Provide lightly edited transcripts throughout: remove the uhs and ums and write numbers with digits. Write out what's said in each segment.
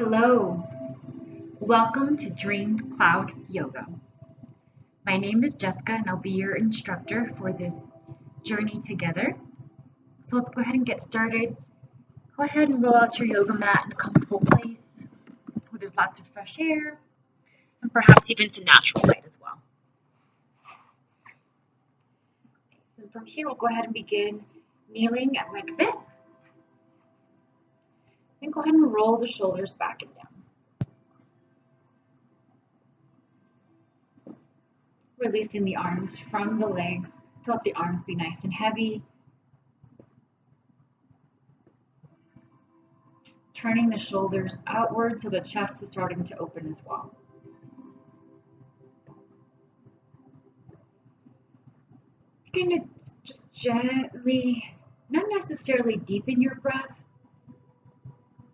Hello, welcome to Dream Cloud Yoga. My name is Jessica and I'll be your instructor for this journey together. So let's go ahead and get started. Go ahead and roll out your yoga mat in a comfortable place where there's lots of fresh air and perhaps even some natural light as well. So from here we'll go ahead and begin kneeling like this. Then go ahead and roll the shoulders back and down. Releasing the arms from the legs to let the arms be nice and heavy. Turning the shoulders outward so the chest is starting to open as well. You're going to just gently, not necessarily deepen your breath,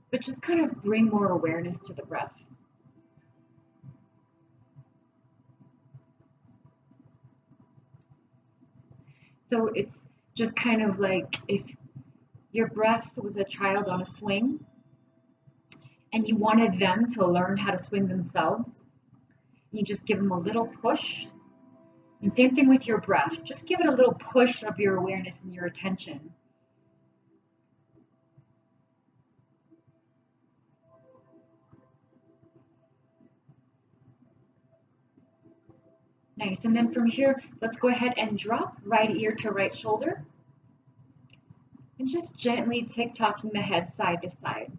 but just kind of bring more awareness to the breath. So it's just kind of like if your breath was a child on a swing and you wanted them to learn how to swing themselves, you just give them a little push. And same thing with your breath. Just give it a little push of your awareness and your attention. Nice, and then from here, let's go ahead and drop right ear to right shoulder. And just gently tick-tocking the head side to side.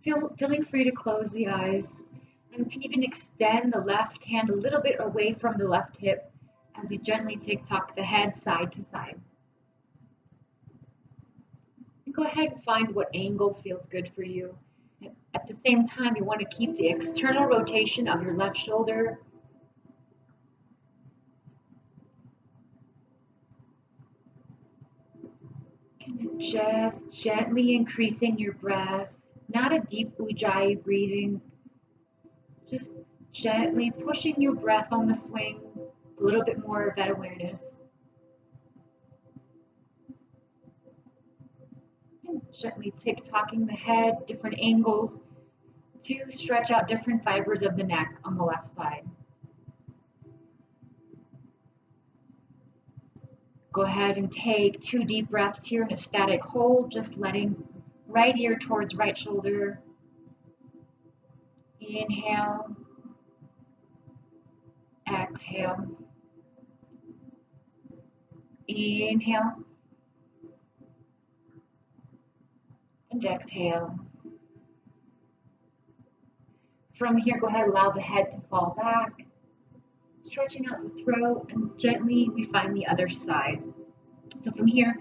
Feeling free to close the eyes. And you can even extend the left hand a little bit away from the left hip as you gently tick-tock the head side to side. And go ahead and find what angle feels good for you. At the same time, you want to keep the external rotation of your left shoulder. And just gently increasing your breath, not a deep ujjayi breathing, just gently pushing your breath on the swing, a little bit more of that awareness. And gently tick-tocking the head, different angles, to stretch out different fibers of the neck on the left side. Go ahead and take 2 deep breaths here in a static hold, just letting right ear towards right shoulder. Inhale, exhale, inhale, and exhale. From here, go ahead and allow the head to fall back, stretching out the throat, and gently we find the other side. So from here,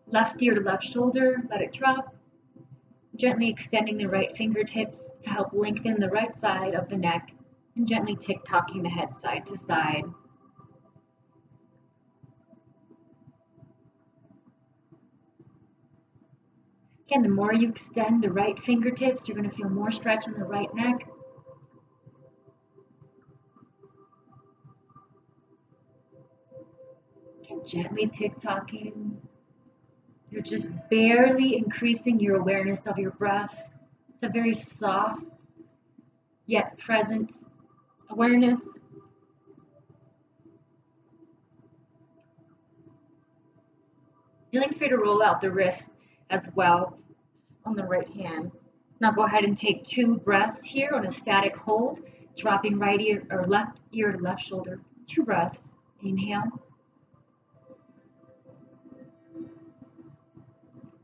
left ear to left shoulder, let it drop, gently extending the right fingertips to help lengthen the right side of the neck, and gently tick-tocking the head side to side. Again, the more you extend the right fingertips, you're going to feel more stretch in the right neck. Gently tick-tocking. You're just barely increasing your awareness of your breath. It's a very soft yet present awareness. Feeling free to roll out the wrist as well on the right hand. Now go ahead and take 2 breaths here on a static hold, dropping right ear or left ear to left shoulder. 2 breaths. Inhale.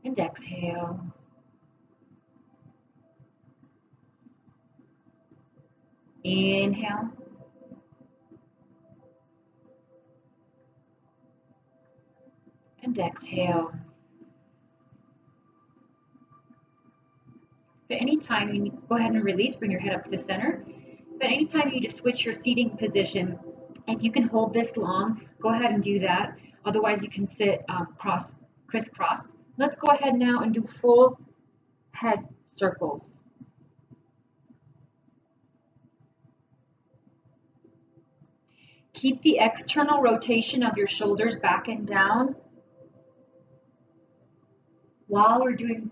And exhale. Inhale. And exhale. But anytime you go ahead and release, bring your head up to center. But anytime you need to switch your seating position, if you can hold this long, go ahead and do that. Otherwise, you can sit crisscross. Let's go ahead now and do full head circles. Keep the external rotation of your shoulders back and down while we're doing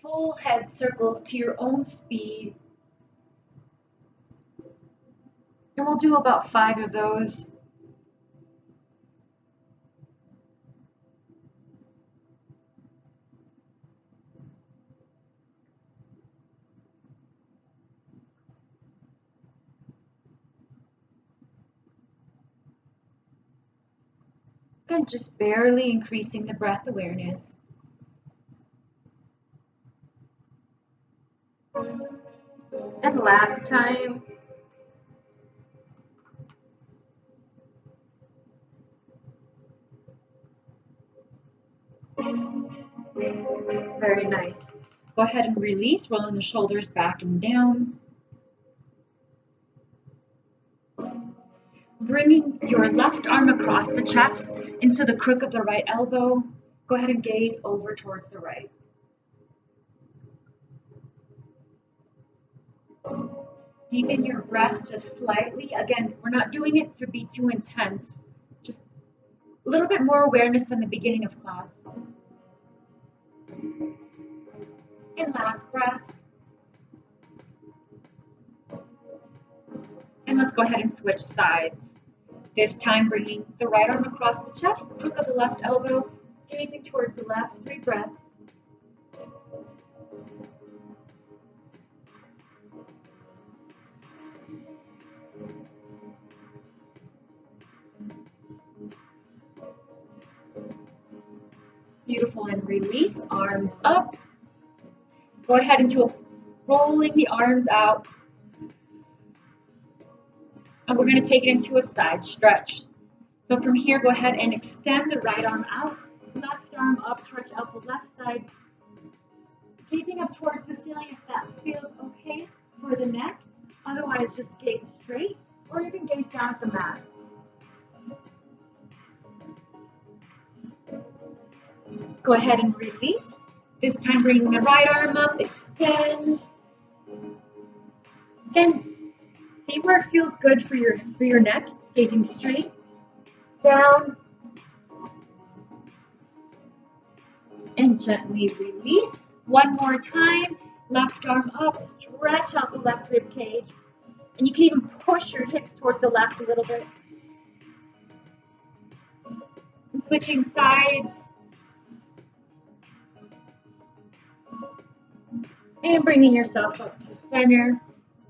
full head circles to your own speed. And we'll do about 5 of those. Again, just barely increasing the breath awareness. And last time. Very nice. Go ahead and release, rolling the shoulders back and down. Bringing your left arm across the chest into the crook of the right elbow. Go ahead and gaze over towards the right. Deepen your breath just slightly. Again, we're not doing it to be too intense. Just a little bit more awareness than the beginning of class. And last breath. And let's go ahead and switch sides. This time bringing the right arm across the chest, crook of the left elbow, gazing towards the left, 3 breaths. Beautiful, and release, arms up. Go ahead and do rolling the arms out. And we're going to take it into a side stretch. So from here, go ahead and extend the right arm out, left arm up, stretch out the left side. Gazing up towards the ceiling if that feels okay for the neck. Otherwise, just gaze straight or even gaze down at the mat. Go ahead and release. This time bringing the right arm up, extend. And see where it feels good for your neck, gazing straight, down, and gently release. One more time, left arm up, stretch out the left rib cage, and you can even push your hips towards the left a little bit. And switching sides. And bringing yourself up to center,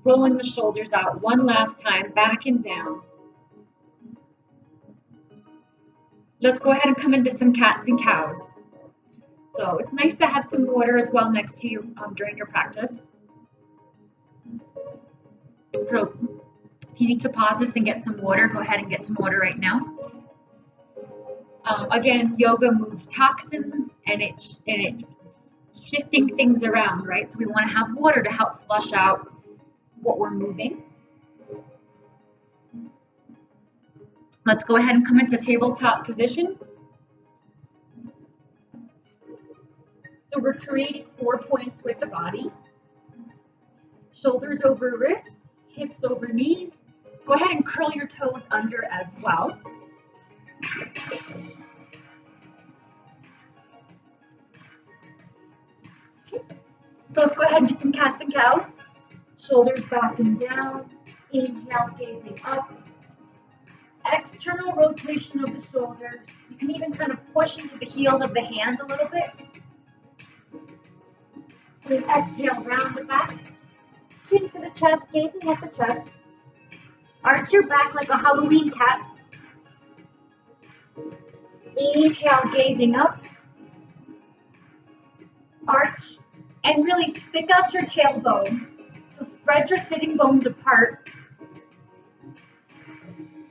rolling the shoulders out one last time, back and down. Let's go ahead and come into some cats and cows. So it's nice to have some water as well next to you during your practice. So if you need to pause this and get some water, go ahead and get some water right now. Again, yoga moves toxins and it's shifting things around, right? So we want to have water to help flush out what we're moving. Let's go ahead and come into tabletop position. So we're creating 4 points with the body. Shoulders over wrists, hips over knees. Go ahead and curl your toes under as well. So let's go ahead and do some cats and cows. Shoulders back and down. Inhale, gazing up. External rotation of the shoulders. You can even kind of push into the heels of the hands a little bit. And exhale, round the back. Chin to the chest, gazing at the chest. Arch your back like a Halloween cat. Inhale, gazing up. Arch. And really stick out your tailbone. So spread your sitting bones apart,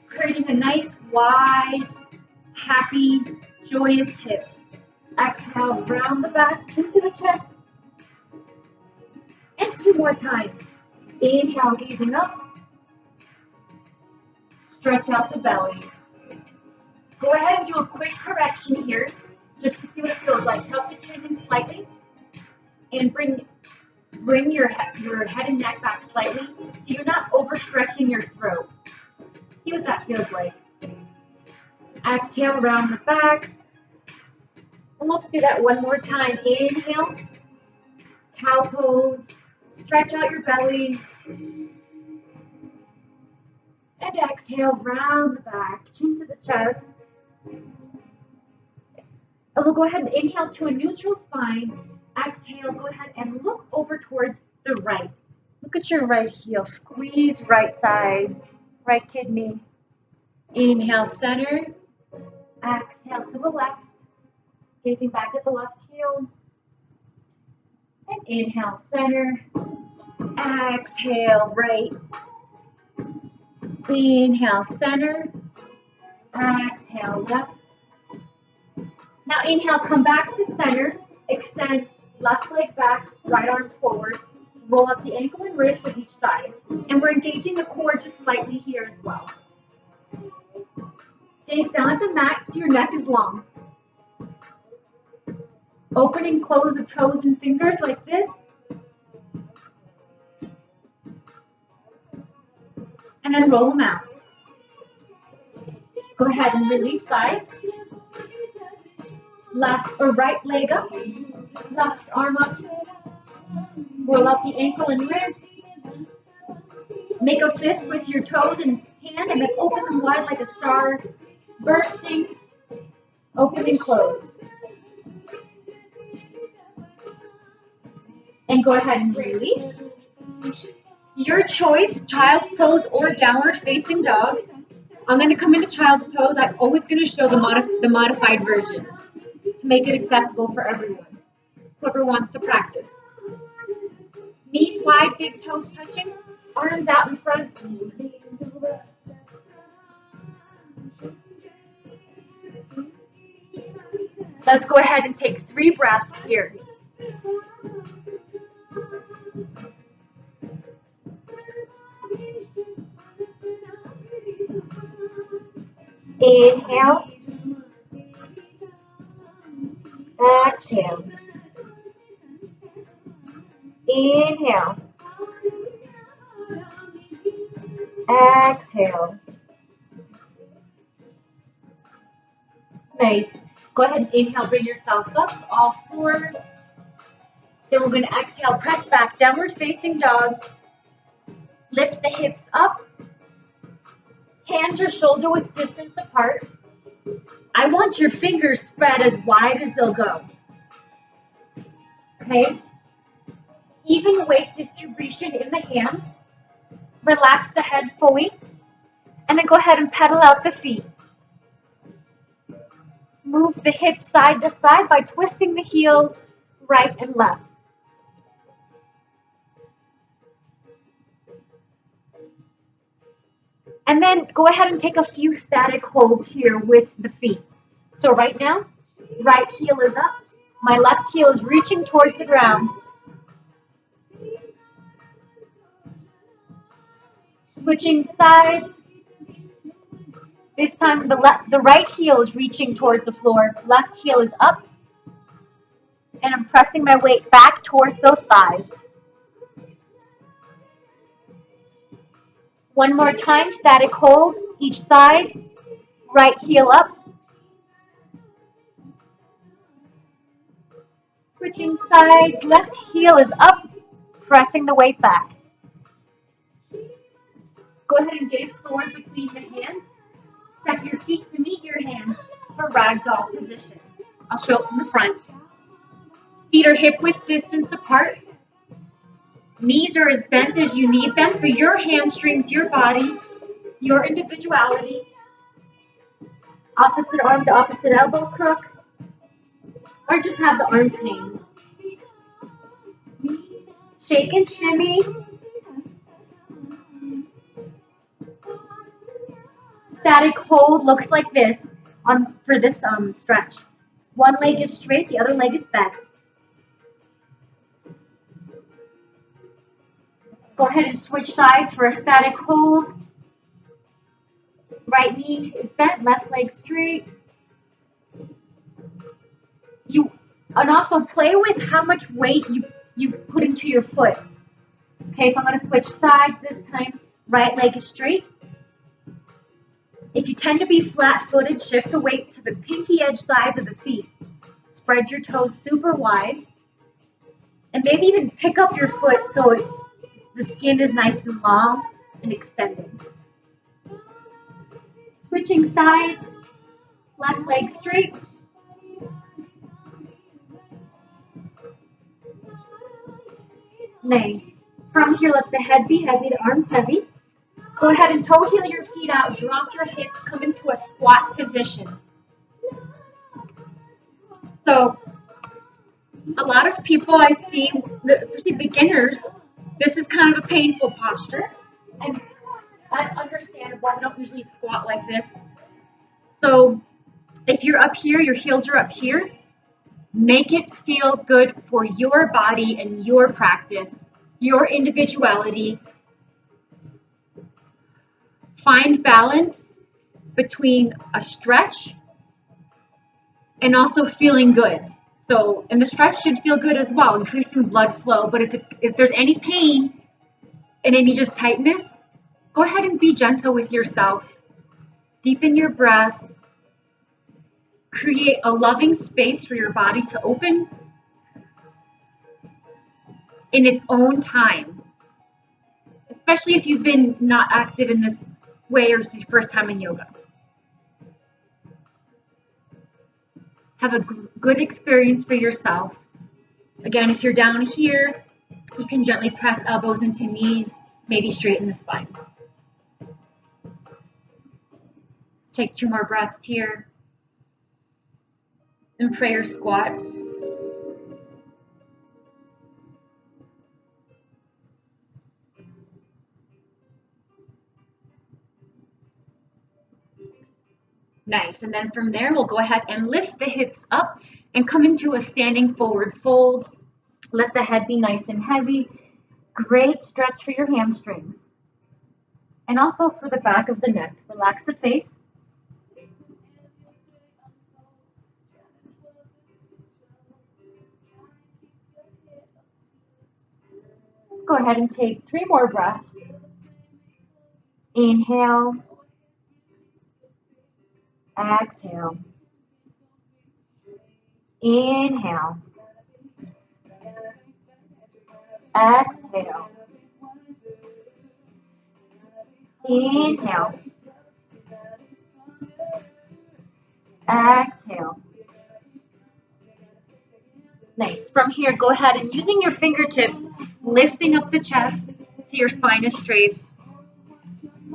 creating a nice, wide, happy, joyous hips. Exhale, round the back, chin to the chest. And 2 more times. Inhale, gazing up. Stretch out the belly. Go ahead and do a quick correction here, just to see what it feels like. Tuck the chin in slightly. And bring your head and neck back slightly so you're not overstretching your throat. See what that feels like. Exhale, round the back. And let's do that one more time. Inhale. Cow pose. Stretch out your belly. And exhale, round the back, chin to the chest. And we'll go ahead and inhale to a neutral spine. Exhale, go ahead and look over towards the right. Look at your right heel. Squeeze right side, right kidney. Inhale, center. Exhale to the left. Gazing back at the left heel. And inhale, center. Exhale, right. Inhale, center. Exhale, left. Now inhale, come back to center. Extend left leg back, right arm forward. Roll up the ankle and wrist of each side. And we're engaging the core just slightly here as well. Gaze down at the mat so your neck is long. Open and close the toes and fingers like this. And then roll them out. Go ahead and release sides. Left or right leg up. Left arm up. Roll up the ankle and wrist. Make a fist with your toes and hand and then open them wide like a star. Bursting. Open and close. And go ahead and release. Your choice, child's pose or downward facing dog. I'm going to come into child's pose. I'm always going to show the modified version to make it accessible for everyone, whoever wants to practice. Knees wide, big toes touching, arms out in front. Let's go ahead and take 3 breaths here. Inhale. Exhale. Inhale. Exhale. Nice. Go ahead and inhale, bring yourself up, all fours. Then we're going to exhale, press back, downward facing dog. Lift the hips up. Hands or shoulder width distance apart. I want your fingers spread as wide as they'll go. Okay? Even weight distribution in the hands. Relax the head fully. And then go ahead and pedal out the feet. Move the hips side to side by twisting the heels right and left. And then go ahead and take a few static holds here with the feet. So right now, right heel is up. My left heel is reaching towards the ground. Switching sides. This time the right heel is reaching towards the floor. Left heel is up. And I'm pressing my weight back towards those thighs. One more time, static hold, each side. Right heel up. Switching sides, left heel is up, pressing the weight back. Go ahead and gaze forward between the hands. Step your feet to meet your hands for ragdoll position. I'll show it from the front. Feet are hip width distance apart. Knees are as bent as you need them for your hamstrings, your body, your individuality. Opposite arm to opposite elbow crook. Or just have the arms hang. Shake and shimmy. Static hold looks like this for this stretch. One leg is straight, the other leg is bent. Go ahead and switch sides for a static hold. Right knee is bent, left leg straight. And also play with how much weight you put into your foot. Okay, so I'm going to switch sides this time. Right leg is straight. If you tend to be flat-footed, shift the weight to the pinky edge sides of the feet. Spread your toes super wide. And maybe even pick up your foot so the skin is nice and long and extended. Switching sides, left leg straight. Nice. From here, let the head be heavy, the arms heavy. Go ahead and toe heel your feet out, drop your hips, come into a squat position. So a lot of people I see, especially beginners, this is kind of a painful posture. And that's understandable. We don't usually squat like this. So if you're up here, your heels are up here, make it feel good for your body and your practice, your individuality. Find balance between a stretch and also feeling good. So, and the stretch should feel good as well, increasing blood flow. But if there's any pain and any just tightness, go ahead and be gentle with yourself. Deepen your breath. Create a loving space for your body to open in its own time. Especially if you've been not active in this way or it's your first time in yoga. Have a good experience for yourself. Again, if you're down here, you can gently press elbows into knees, maybe straighten the spine. Let's take 2 more breaths here. And prayer squat. Nice. And then from there, we'll go ahead and lift the hips up and come into a standing forward fold. Let the head be nice and heavy. Great stretch for your hamstrings. And also for the back of the neck. Relax the face. Go ahead and take 3 more breaths. Inhale. Exhale. Inhale. Exhale. Inhale. Exhale. Nice. From here, go ahead and using your fingertips, lifting up the chest so your spine is straight.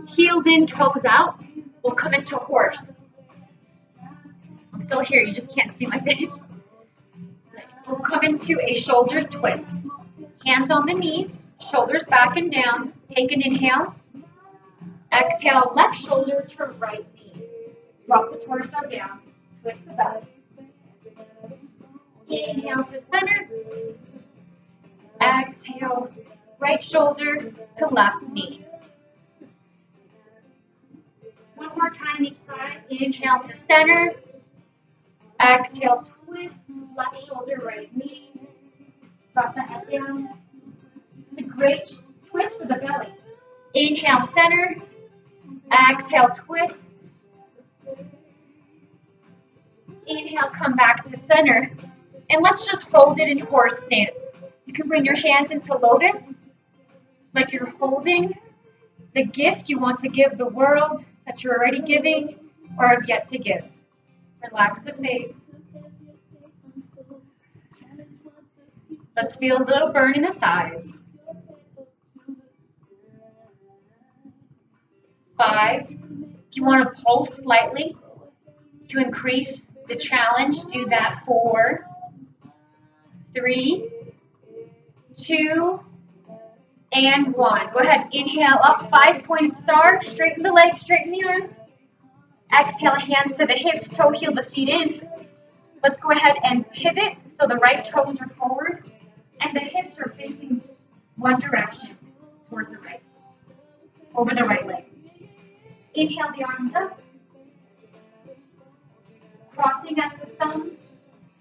Heels in, toes out. We'll come into horse. I'm still here. You just can't see my face. Nice. We'll come into a shoulder twist. Hands on the knees, shoulders back and down. Take an inhale. Exhale, left shoulder to right knee. Drop the torso down. Twist the back. Inhale to center. Exhale, right shoulder to left knee. One more time each side. Inhale to center. Exhale, twist, left shoulder, right knee. Drop the head down. It's a great twist for the belly. Inhale, center. Exhale, twist. Inhale, come back to center. And let's just hold it in horse stance. You can bring your hands into lotus, like you're holding the gift you want to give the world that you're already giving or have yet to give. Relax the face. Let's feel a little burn in the thighs. 5. If you want to pulse slightly to increase the challenge, do that. 4, 3, 2, and 1. Go ahead, inhale up, 5-pointed star, straighten the legs, straighten the arms. Exhale, hands to the hips, toe heel the feet in. Let's go ahead and pivot so the right toes are forward and the hips are facing one direction towards the right, over the right leg. Inhale the arms up, crossing at the thumbs.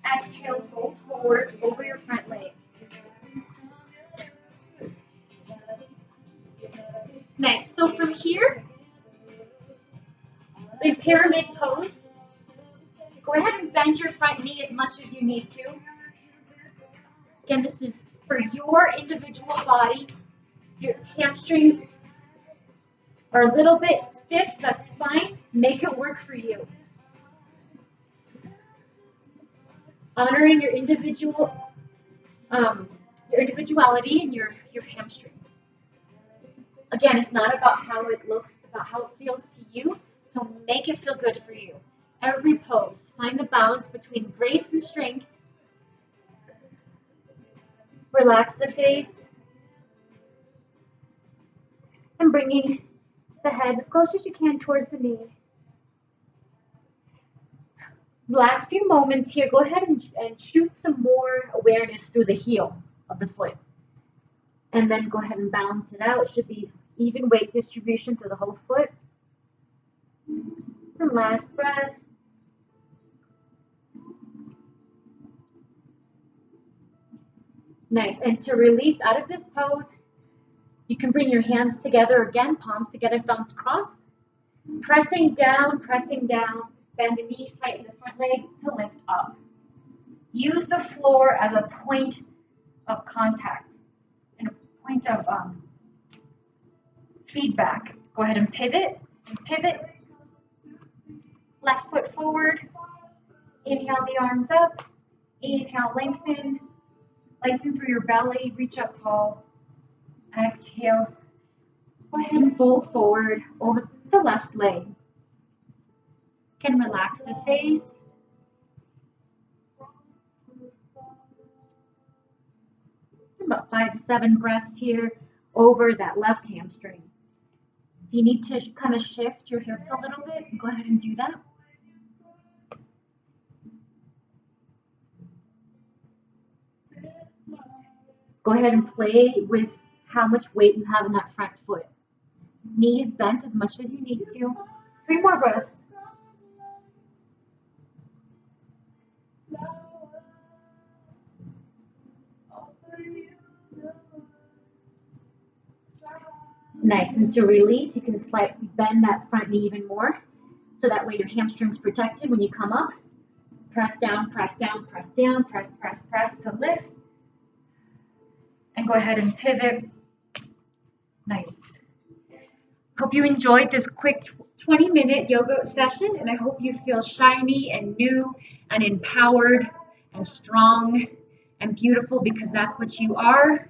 Exhale, fold forward over your front leg. Nice. So from here, in pyramid pose, go ahead and bend your front knee as much as you need to. Again, this is for your individual body. Your hamstrings are a little bit stiff, that's fine. Make it work for you. Honoring your individuality and your hamstrings. Again, it's not about how it looks, it's about how it feels to you. So make it feel good for you. Every pose, find the balance between grace and strength. Relax the face. And bringing the head as close as you can towards the knee. Last few moments here, go ahead and shoot some more awareness through the heel of the foot. And then go ahead and balance it out. It should be even weight distribution through the whole foot. And last breath. Nice. And to release out of this pose, you can bring your hands together again, palms together, thumbs crossed. Pressing down, bend the knees, tighten the front leg to lift up. Use the floor as a point of contact and a point of feedback. Go ahead and pivot. Left foot forward. Inhale the arms up. Inhale, lengthen. Lengthen through your belly. Reach up tall. Exhale. Go ahead and fold forward over the left leg. Can relax the face. About 5 to 7 breaths here over that left hamstring. If you need to kind of shift your hips a little bit, go ahead and do that. Go ahead and play with how much weight you have in that front foot. Knees bent as much as you need to. 3 more breaths. Nice, and to release, you can slightly bend that front knee even more, so that way your hamstring's protected when you come up. Press down, press down, press down, press to lift. And go ahead and pivot. Nice. Hope you enjoyed this quick 20-minute yoga session, and I hope you feel shiny and new and empowered and strong and beautiful, because that's what you are.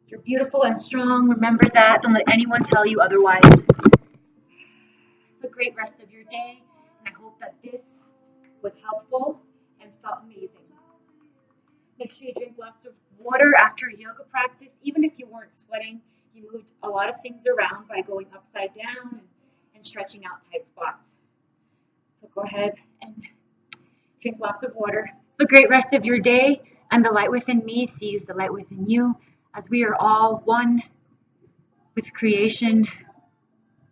You're beautiful and strong. Remember that. Don't let anyone tell you otherwise. Have a great rest of your day, and I hope that this was helpful and felt amazing. Make sure you drink lots of water after yoga practice. Even if you weren't sweating, you moved a lot of things around by going upside down and stretching out tight spots. So go ahead and drink lots of water. Have a great rest of your day, and the light within me sees the light within you, as we are all one with creation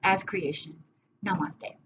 as creation. Namaste.